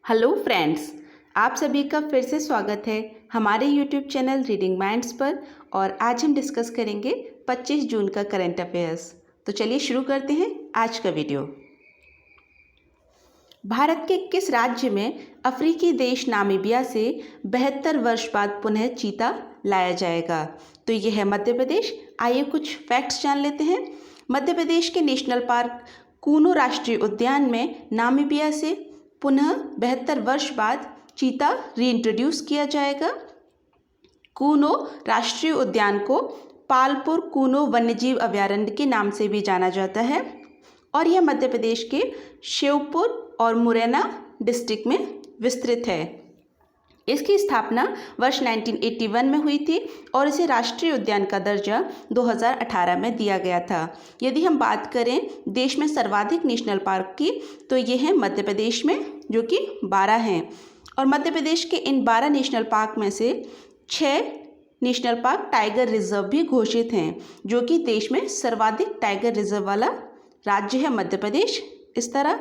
Hello friends, आप सभी का फिर से स्वागत है हमारे यूट्यूब चैनल रीडिंग माइंड्स पर। और आज हम डिस्कस करेंगे 25 जून का करंट अफेयर्स। तो चलिए शुरू करते हैं आज का वीडियो। भारत के किस राज्य में अफ्रीकी देश नामीबिया से 72 वर्ष बाद पुनः चीता लाया जाएगा? तो यह है मध्य प्रदेश। आइए कुछ फैक्ट्स जान लेते हैं। मध्य प्रदेश के नेशनल पार्क कूनो राष्ट्रीय उद्यान में नामीबिया से पुनः 72 वर्ष बाद चीता रीइंट्रोड्यूस किया जाएगा। कूनो राष्ट्रीय उद्यान को पालपुर कूनो वन्यजीव अभयारण्य के नाम से भी जाना जाता है और यह मध्य प्रदेश के श्योपुर और मुरैना डिस्ट्रिक्ट में विस्तृत है। इसकी स्थापना वर्ष 1981 में हुई थी और इसे राष्ट्रीय उद्यान का दर्जा 2018 में दिया गया था। यदि हम बात करें देश में सर्वाधिक नेशनल पार्क की, तो ये हैं मध्य प्रदेश में, जो कि 12 हैं। और मध्य प्रदेश के इन 12 नेशनल पार्क में से 6 नेशनल पार्क टाइगर रिजर्व भी घोषित हैं, जो कि देश में सर्वाधिक टाइगर रिजर्व वाला राज्य है मध्य प्रदेश। इस तरह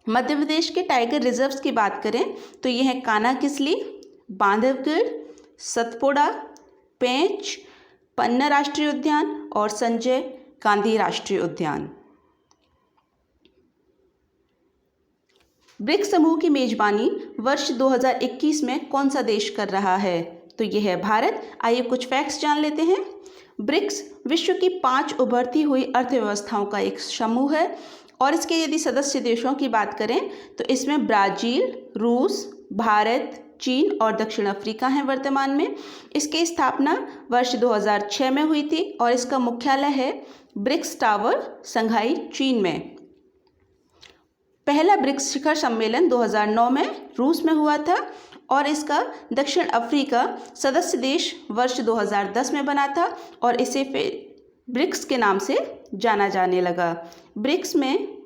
मध्य प्रदेश के टाइगर रिजर्व्स की बात करें तो ये हैं कान्हा-किसली, बांधवगढ़, सतपुड़ा, पेंच, पन्ना राष्ट्रीय उद्यान और संजय गांधी राष्ट्रीय उद्यान। ब्रिक्स समूह की मेजबानी वर्ष 2021 में कौन सा देश कर रहा है? तो यह है भारत। आइए कुछ फैक्ट्स जान लेते हैं। ब्रिक्स विश्व की 5 उभरती हुई अर्थव्यवस्थाओं का एक समूह है और इसके यदि सदस्य देशों की बात करें तो इसमें ब्राज़ील, रूस, भारत, चीन और दक्षिण अफ्रीका हैं वर्तमान में। इसकी स्थापना वर्ष 2006 में हुई थी और इसका मुख्यालय है ब्रिक्स टावर, शंघाई, चीन में। पहला ब्रिक्स शिखर सम्मेलन 2009 में रूस में हुआ था और इसका दक्षिण अफ्रीका सदस्य देश वर्ष 2010 में बना था और इसे फिर ब्रिक्स के नाम से जाना जाने लगा। ब्रिक्स में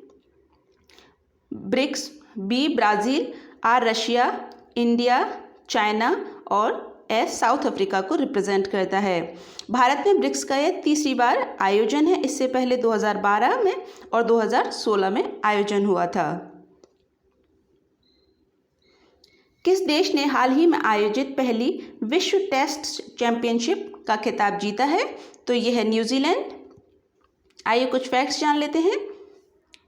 BRICS B Brazil, R Russia, India, China और एस साउथ अफ्रीका को रिप्रेजेंट करता है। भारत में ब्रिक्स का यह तीसरी बार आयोजन है। इससे पहले 2012 में और 2016 में आयोजन हुआ था। किस देश ने हाल ही में आयोजित पहली विश्व टेस्ट चैंपियनशिप का खिताब जीता है? तो यह है न्यूजीलैंड। आइए कुछ फैक्ट्स जान लेते हैं।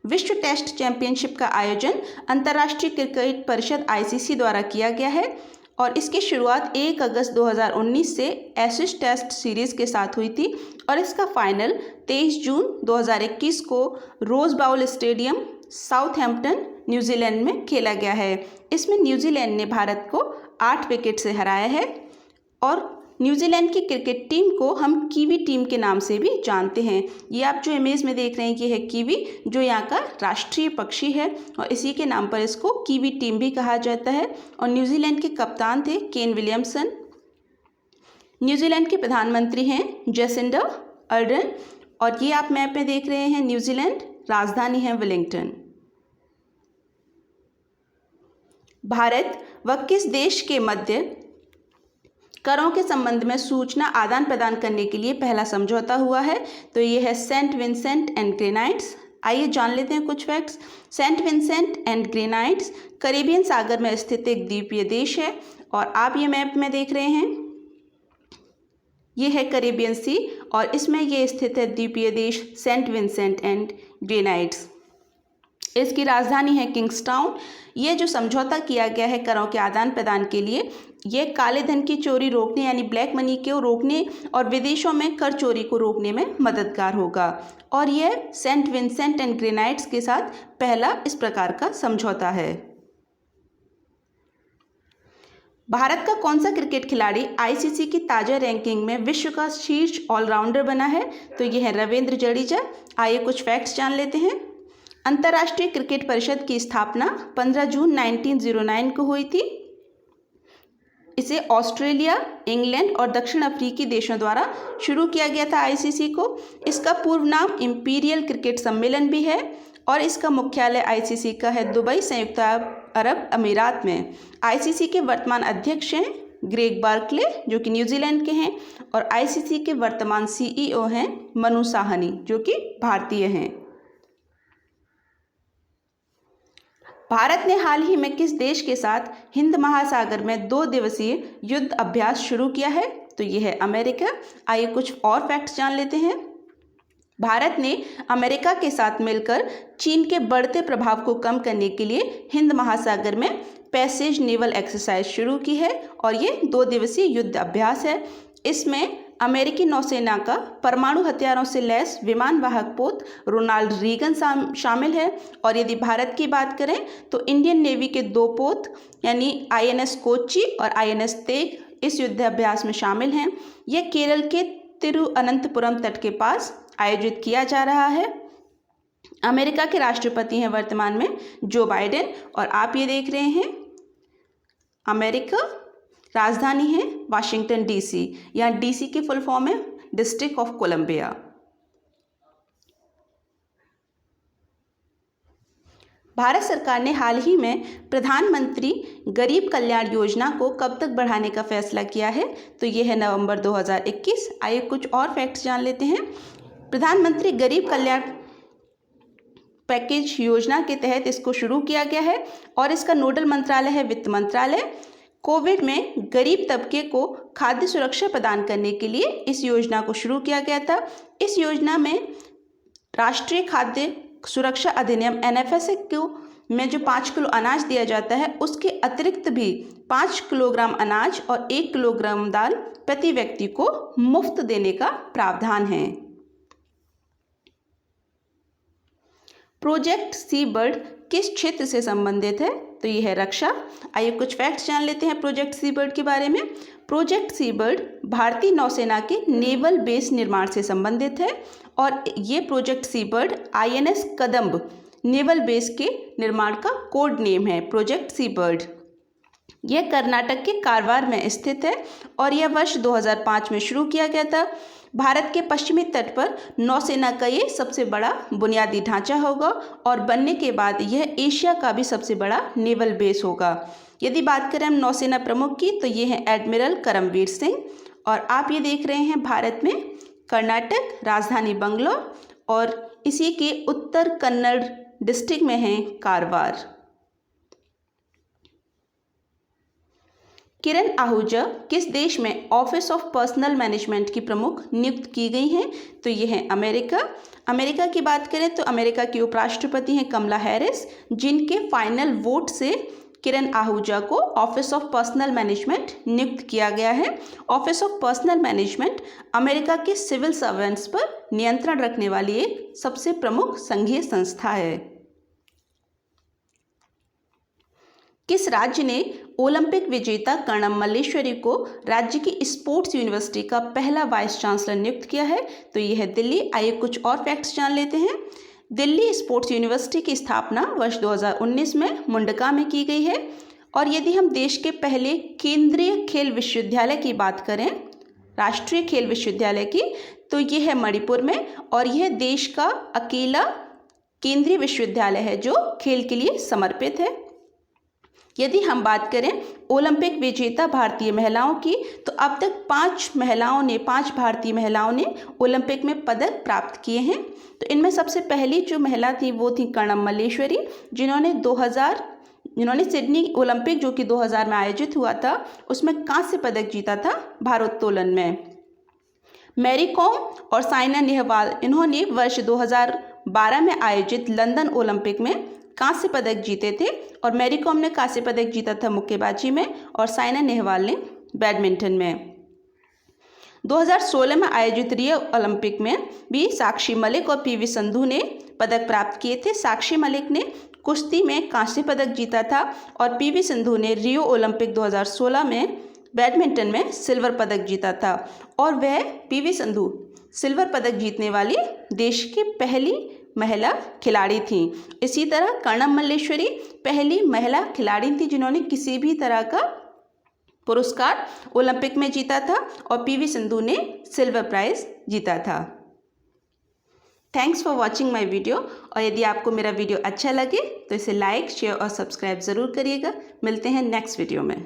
विश्व टेस्ट चैंपियनशिप का आयोजन अंतर्राष्ट्रीय क्रिकेट परिषद ICC द्वारा किया गया है और इसकी शुरुआत 1 अगस्त 2019 से एशेज टेस्ट सीरीज़ के साथ हुई थी और इसका फाइनल 23 जून 2021 को rose bowl stadium, Southampton, New Zealand में खेला गया है। इसमें न्यूजीलैंड ने भारत को 8 विकेट से हराया है और न्यूजीलैंड की क्रिकेट टीम को हम कीवी टीम के नाम से भी जानते हैं। ये आप जो इमेज में देख रहे हैं, ये है कीवी, जो यहाँ का राष्ट्रीय पक्षी है और इसी के नाम पर इसको कीवी टीम भी कहा जाता है। और न्यूजीलैंड के कप्तान थे केन विलियमसन। न्यूजीलैंड के प्रधानमंत्री हैं जेसिंडा अर्डर्न और ये आप मैप में देख रहे हैं न्यूजीलैंड, राजधानी है वेलिंगटन। भारत व किस देश के मध्य करों के संबंध में सूचना आदान प्रदान करने के लिए पहला समझौता हुआ है? तो ये है सेंट विंसेंट एंड ग्रेनाइड्स। आइए जान लेते हैं कुछ facts. Saint Vincent and Grenadines Caribbean सागर में स्थित एक द्वीपीय देश है और आप ये मैप में देख रहे हैं, ये है कैरिबियन सी और इसमें ये स्थित है द्वीपीय देश सेंट विंसेंट एंड ग्रेनाइड्स। इसकी राजधानी है किंग्सटाउन। ये जो समझौता किया गया है करों के आदान प्रदान के लिए, ये काले धन की चोरी रोकने यानी ब्लैक मनी को रोकने और विदेशों में कर चोरी को रोकने में मददगार होगा और यह सेंट विंसेंट एंड ग्रेनाइड्स के साथ पहला इस प्रकार का समझौता है। भारत का कौन सा क्रिकेट खिलाड़ी ICC की ताज़ा रैंकिंग में विश्व का शीर्ष ऑलराउंडर बना है? तो यह है रविंद्र जडेजा। आइए कुछ फैक्ट्स जान लेते हैं। अंतर्राष्ट्रीय क्रिकेट परिषद की स्थापना 15 जून 1909 को हुई थी। इसे ऑस्ट्रेलिया, इंग्लैंड और दक्षिण अफ्रीकी देशों द्वारा शुरू किया गया था ICC को। इसका पूर्व नाम इंपीरियल क्रिकेट सम्मेलन भी है और इसका मुख्यालय ICC का है दुबई, संयुक्त अरब अमीरात में। ICC के वर्तमान अध्यक्ष हैं ग्रेग बार्कले, जो कि न्यूजीलैंड के हैं और ICC के वर्तमान CEO हैं मनु साहनी, जो कि भारतीय हैं। भारत ने हाल ही में किस देश के साथ हिंद महासागर में 2 दिवसीय युद्ध अभ्यास शुरू किया है? तो ये है अमेरिका। आइए कुछ और फैक्ट्स जान लेते हैं। भारत ने अमेरिका के साथ मिलकर चीन के बढ़ते प्रभाव को कम करने के लिए हिंद महासागर में पैसेज नेवल एक्सरसाइज शुरू की है और ये 2 दिवसीय युद्ध अभ्यास है। इसमें अमेरिकी नौसेना का परमाणु हथियारों से लैस विमान वाहक पोत रोनाल्ड रीगन शामिल है। और यदि भारत की बात करें तो इंडियन नेवी के 2 पोत यानी INS कोच्चि और INS तेग इस युद्धाभ्यास में शामिल हैं। यह केरल के तिरुअनंतपुरम तट के पास आयोजित किया जा रहा है। अमेरिका के राष्ट्रपति हैं वर्तमान में जो बाइडेन और आप ये देख रहे हैं अमेरिका। राजधानी है वाशिंगटन DC। यहाँ DC की फुल फॉर्म है डिस्ट्रिक्ट ऑफ कोलंबिया। भारत सरकार ने हाल ही में प्रधानमंत्री गरीब कल्याण योजना को कब तक बढ़ाने का फैसला किया है? तो ये है नवंबर 2021। आइए कुछ और फैक्ट्स जान लेते हैं। प्रधानमंत्री गरीब कल्याण पैकेज योजना के तहत इसको शुरू किया गया है और इसका नोडल मंत्रालय है वित्त मंत्रालय। कोविड में गरीब तबके को खाद्य सुरक्षा प्रदान करने के लिए इस योजना को शुरू किया गया था। इस योजना में राष्ट्रीय खाद्य सुरक्षा अधिनियम NFSA को में जो 5 किलो अनाज दिया जाता है उसके अतिरिक्त भी 5 किलोग्राम अनाज और 1 किलोग्राम दाल प्रति व्यक्ति को मुफ्त देने का प्रावधान है। प्रोजेक्ट सी बर्ड किस क्षेत्र से संबंधित है? तो ये है रक्षा। आइए कुछ फैक्ट्स जान लेते हैं प्रोजेक्ट सी बर्ड के बारे में। प्रोजेक्ट सी बर्ड भारतीय नौसेना के नेवल बेस निर्माण से संबंधित है और ये प्रोजेक्ट सी बर्ड INS कदम्ब नेवल बेस के निर्माण का कोड नेम है प्रोजेक्ट सी बर्ड। यह कर्नाटक के कारवार में स्थित है और यह वर्ष 2005 में शुरू किया गया था। भारत के पश्चिमी तट पर नौसेना का ये सबसे बड़ा बुनियादी ढांचा होगा और बनने के बाद यह एशिया का भी सबसे बड़ा नेवल बेस होगा। यदि बात करें हम नौसेना प्रमुख की तो ये हैं एडमिरल करमवीर सिंह और आप ये देख रहे हैं भारत में कर्नाटक, राजधानी बंगलोर और इसी के उत्तर कन्नड़ डिस्ट्रिक्ट में है कारवार। किरण आहूजा किस देश में ऑफिस ऑफ पर्सनल मैनेजमेंट की प्रमुख नियुक्त की गई हैं? तो ये है अमेरिका। अमेरिका की बात करें तो अमेरिका की उपराष्ट्रपति हैं कमला हैरिस जिनके फाइनल वोट से किरण आहूजा को ऑफिस ऑफ पर्सनल मैनेजमेंट नियुक्त किया गया है। Office of personal management America के सिविल सर्वेंट्स पर नियंत्रण रखने वाली एक सबसे प्रमुख संघीय संस्था है। किस राज्य ने ओलंपिक विजेता कर्णम मल्लेश्वरी को राज्य की स्पोर्ट्स यूनिवर्सिटी का पहला वाइस चांसलर नियुक्त किया है? तो ये है दिल्ली। आइए कुछ और फैक्ट्स जान लेते हैं। दिल्ली स्पोर्ट्स यूनिवर्सिटी की स्थापना वर्ष 2019 में मुंडका में की गई है और यदि हम देश के पहले केंद्रीय खेल विश्वविद्यालय की बात करें, राष्ट्रीय खेल विश्वविद्यालय की, तो ये है मणिपुर में और यह देश का अकेला केंद्रीय विश्वविद्यालय है जो खेल के लिए समर्पित है। यदि हम बात करें ओलंपिक विजेता भारतीय महिलाओं की तो अब तक 5 भारतीय महिलाओं ने ओलंपिक में पदक प्राप्त किए हैं। तो इनमें सबसे पहली जो महिला थी वो थी कर्णम मल्लेश्वरी जिन्होंने सिडनी ओलंपिक जो कि 2000 में आयोजित हुआ था उसमें कांस्य पदक जीता था भारोत्तोलन में। मैरी कॉम और साइना नेहवाल इन्होंने वर्ष 2012 में आयोजित लंदन ओलंपिक में कांस्य पदक जीते थे और मैरी कॉम ने कांस्य पदक जीता था मुक्केबाजी में और साइना नेहवाल ने बैडमिंटन में। 2016 में आयोजित रियो ओलंपिक में भी साक्षी मलिक और PV संधू ने पदक प्राप्त किए थे। साक्षी मलिक ने कुश्ती में कांस्य पदक जीता था और PV संधू ने रियो ओलंपिक 2016 में बैडमिंटन में सिल्वर पदक जीता था और वह PV संधू सिल्वर पदक जीतने वाली देश की पहली महिला खिलाड़ी थी। इसी तरह कर्णम मल्लेश्वरी पहली महिला खिलाड़ी थी जिन्होंने किसी भी तरह का पुरस्कार ओलंपिक में जीता था और PV संधू ने सिल्वर प्राइज जीता था। Thanks for watching my video और यदि आपको मेरा वीडियो अच्छा लगे तो इसे लाइक, शेयर और सब्सक्राइब ज़रूर करिएगा। मिलते हैं नेक्स्ट वीडियो में।